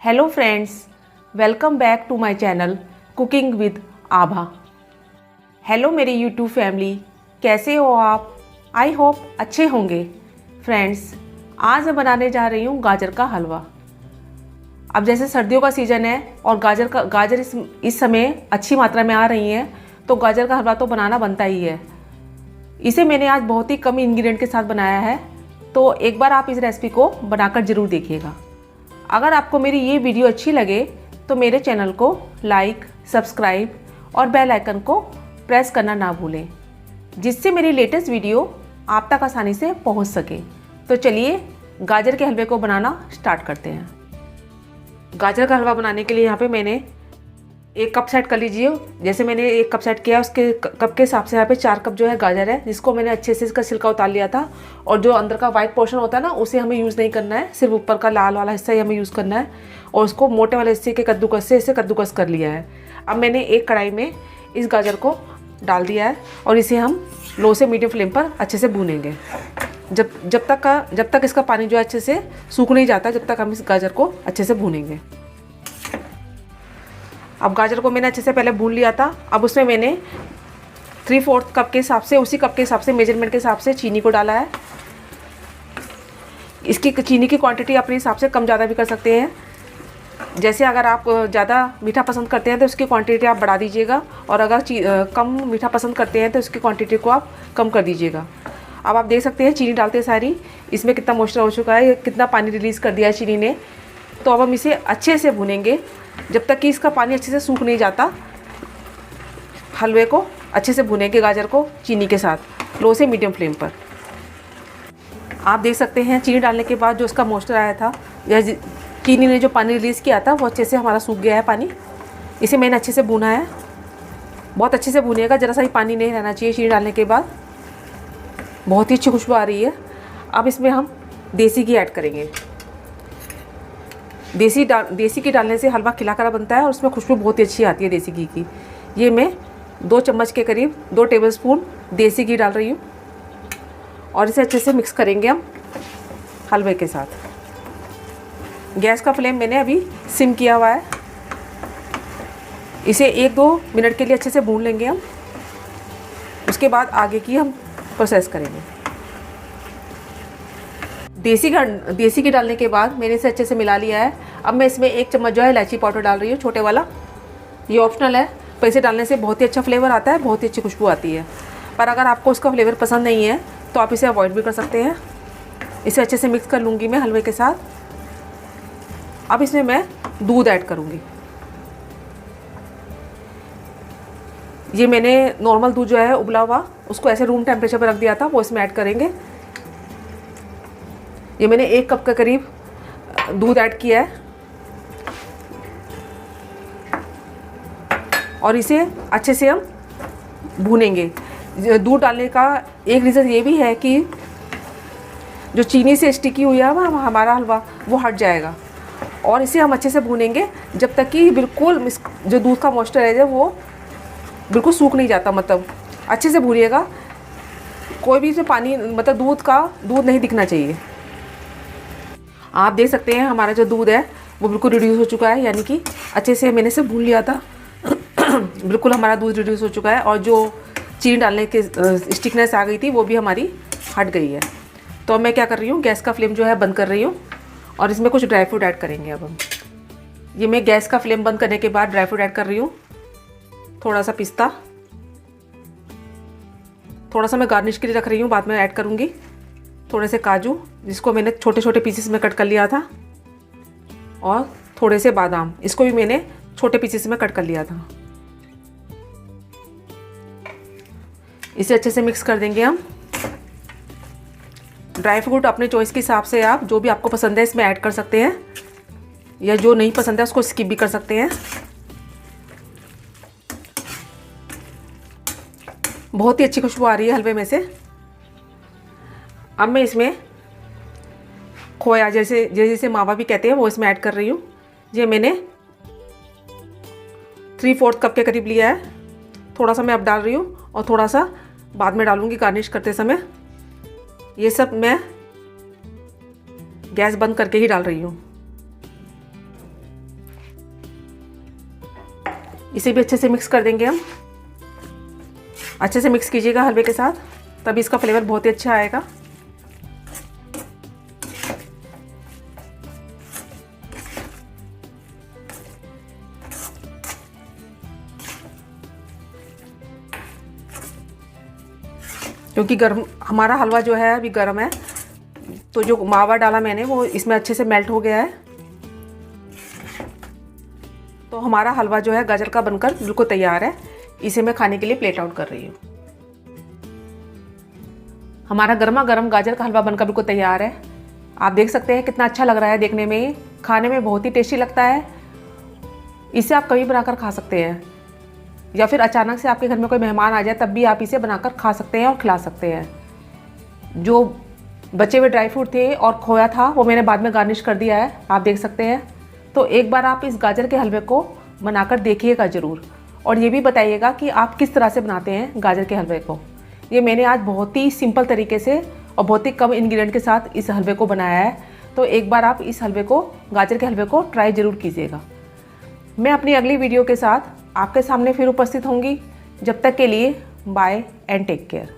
Hello friends, welcome back to my channel cooking with Abha. Hello मेरी YouTube family, कैसे हो आप? आई होप अच्छे होंगे। फ्रेंड्स, आज मैं बनाने जा रही हूँ गाजर का हलवा। अब जैसे सर्दियों का सीज़न है और गाजर इस समय अच्छी मात्रा में आ रही हैं, तो गाजर का हलवा तो बनाना बनता ही है। इसे मैंने आज बहुत ही कम इंग्रेडिएंट के साथ बनाया है, तो एक बार आप इस रेसिपी को बनाकर ज़रूर देखिएगा। अगर आपको मेरी ये वीडियो अच्छी लगे तो मेरे चैनल को लाइक, सब्सक्राइब और बेल आइकन को प्रेस करना ना भूलें, जिससे मेरी लेटेस्ट वीडियो आप तक आसानी से पहुंच सके। तो चलिए गाजर के हलवे को बनाना स्टार्ट करते हैं। गाजर का हलवा बनाने के लिए यहाँ पे मैंने एक कप सेट कर लीजिए। जैसे मैंने एक कप सेट किया, उसके कप के हिसाब से यहाँ पे 4 कप जो है गाजर है, जिसको मैंने अच्छे से इसका छिलका उतार लिया था। और जो अंदर का वाइट पोर्शन होता है ना, उसे हमें यूज़ नहीं करना है, सिर्फ ऊपर का लाल वाला हिस्सा ही हमें यूज़ करना है। और उसको मोटे वाले हिस्से के कद्दूकस से इसे कद्दूकस कर लिया है। अब मैंने एक कढ़ाई में इस गाजर को डाल दिया है और इसे हम लो से मीडियम फ्लेम पर अच्छे से भूनेंगे। जब तक इसका पानी जो है अच्छे से सूख नहीं जाता, जब तक हम इस गाजर को अच्छे से भूनेंगे। अब गाजर को मैंने अच्छे से पहले भून लिया था। अब उसमें मैंने 3/4 कप के हिसाब से, उसी कप के हिसाब से, मेजरमेंट के हिसाब से चीनी को डाला है। इसकी चीनी की क्वांटिटी अपने हिसाब से कम ज़्यादा भी कर सकते हैं। जैसे अगर आप ज़्यादा मीठा पसंद करते हैं तो उसकी क्वांटिटी आप बढ़ा दीजिएगा, और अगर कम मीठा पसंद करते हैं तो उसकी क्वांटिटी को आप कम कर दीजिएगा। अब आप देख सकते हैं चीनी डालते सारी इसमें कितना मॉइस्चर हो चुका है, कितना पानी रिलीज़ कर दिया है चीनी ने। तो अब हम इसे अच्छे से भूनेंगे जब तक कि इसका पानी अच्छे से सूख नहीं जाता। हलवे को अच्छे से भूनेंगे गाजर को चीनी के साथ, लो से मीडियम फ्लेम पर। आप देख सकते हैं चीनी डालने के बाद जो इसका मॉइस्चर आया था, या चीनी ने जो पानी रिलीज़ किया था, वो अच्छे से हमारा सूख गया है पानी। इसे मैंने अच्छे से भूना है, बहुत अच्छे से भूनिएगा, ज़रा सा ही पानी नहीं रहना चाहिए चीनी डालने के बाद। बहुत ही अच्छी खुशबू आ रही है। अब इसमें हम देसी घी ऐड करेंगे। देसी घी डालने से हलवा खिला खरा बनता है और उसमें खुशबू बहुत ही अच्छी आती है देसी घी की। ये मैं 2 चम्मच के करीब, 2 टेबलस्पून देसी घी डाल रही हूँ और इसे अच्छे से मिक्स करेंगे हम हलवे के साथ। गैस का फ्लेम मैंने अभी सिम किया हुआ है। इसे 1-2 मिनट के लिए अच्छे से भून लेंगे हम। उसके बाद आगे की हम प्रोसेस करेंगे। देसी घी डालने के बाद मैंने इसे अच्छे से मिला लिया है। अब मैं इसमें 1 चम्मच जो है इलायची पाउडर डाल रही हूँ, छोटे वाला। ये ऑप्शनल है, पर इसे डालने से बहुत ही अच्छा फ्लेवर आता है, बहुत ही अच्छी खुशबू आती है। पर अगर आपको उसका फ्लेवर पसंद नहीं है तो आप इसे अवॉइड भी कर सकते हैं। इसे अच्छे से मिक्स कर लूँगी मैं हलवे के साथ। अब इसमें मैं दूध ऐड करूँगी। ये मैंने नॉर्मल दूध जो है उबला हुआ, उसको ऐसे रूम टेम्परेचर पर रख दिया था, वो इसमें ऐड करेंगे। ये मैंने 1 कप के करीब दूध ऐड किया है और इसे अच्छे से हम भूनेंगे। दूध डालने का एक रीज़न ये भी है कि जो चीनी से स्टिकी हुई है हमारा हलवा, वो हट जाएगा। और इसे हम अच्छे से भूनेंगे जब तक कि बिल्कुल जो दूध का मॉइस्चर है वो बिल्कुल सूख नहीं जाता। मतलब अच्छे से भूनिएगा, कोई भी इसमें पानी, मतलब दूध नहीं दिखना चाहिए। आप देख सकते हैं हमारा जो दूध है वो बिल्कुल रिड्यूस हो चुका है, यानी कि अच्छे से मैंने इसे भून लिया था। बिल्कुल हमारा दूध रिड्यूस हो चुका है और जो चीनी डालने के स्टिकनेस आ गई थी वो भी हमारी हट गई है। तो मैं क्या कर रही हूँ, गैस का फ्लेम जो है बंद कर रही हूँ और इसमें कुछ ड्राई फ्रूट ऐड करेंगे। अब हम ये मैं गैस का फ्लेम बंद करने के बाद ड्राई फ्रूट ऐड कर रही हूँ। थोड़ा सा पिस्ता, थोड़ा सा मैं गार्निश के लिए रख रही हूँ, बाद में ऐड करूँगी। थोड़े से काजू, जिसको मैंने छोटे छोटे पीसेस में कट कर लिया था, और थोड़े से बादाम, इसको भी मैंने छोटे पीसेस में कट कर लिया था। इसे अच्छे से मिक्स कर देंगे हम। ड्राई फ्रूट अपने चॉइस के हिसाब से आप जो भी आपको पसंद है इसमें ऐड कर सकते हैं, या जो नहीं पसंद है उसको स्किप भी कर सकते हैं। बहुत ही अच्छी खुशबू आ रही है हलवे में से। अब मैं इसमें खोया, जैसे मावा भी कहते हैं, वो इसमें ऐड कर रही हूँ। ये मैंने 3/4 कप के करीब लिया है। थोड़ा सा मैं अब डाल रही हूँ और थोड़ा सा बाद में डालूँगी गार्निश करते समय। ये सब मैं गैस बंद करके ही डाल रही हूँ। इसे भी अच्छे से मिक्स कर देंगे हम। अच्छे से मिक्स कीजिएगा हलवे के साथ, तभी इसका फ्लेवर बहुत ही अच्छा आएगा। क्योंकि गर्म हमारा हलवा जो है अभी गर्म है, तो जो मावा डाला मैंने वो इसमें अच्छे से मेल्ट हो गया है। तो हमारा हलवा जो है गाजर का बनकर बिल्कुल तैयार है। इसे मैं खाने के लिए प्लेट आउट कर रही हूँ। हमारा गर्मा गर्म गाजर का हलवा बनकर बिल्कुल तैयार है। आप देख सकते हैं कितना अच्छा लग रहा है देखने में, खाने में बहुत ही टेस्टी लगता है। इसे आप कभी बनाकर खा सकते हैं, या फिर अचानक से आपके घर में कोई मेहमान आ जाए तब भी आप इसे बनाकर खा सकते हैं और खिला सकते हैं। जो बचे हुए ड्राई फ्रूट थे और खोया था वो मैंने बाद में गार्निश कर दिया है, आप देख सकते हैं। तो एक बार आप इस गाजर के हलवे को बनाकर देखिएगा ज़रूर, और ये भी बताइएगा कि आप किस तरह से बनाते हैं गाजर के हलवे को। ये मैंने आज बहुत ही सिंपल तरीके से और बहुत ही कम इंग्रेडिएंट के साथ इस हलवे को बनाया है। तो एक बार आप इस हलवे को, गाजर के हलवे को ट्राई ज़रूर कीजिएगा। मैं अपनी अगली वीडियो के साथ आपके सामने फिर उपस्थित होंगी। जब तक के लिए बाय एंड टेक केयर।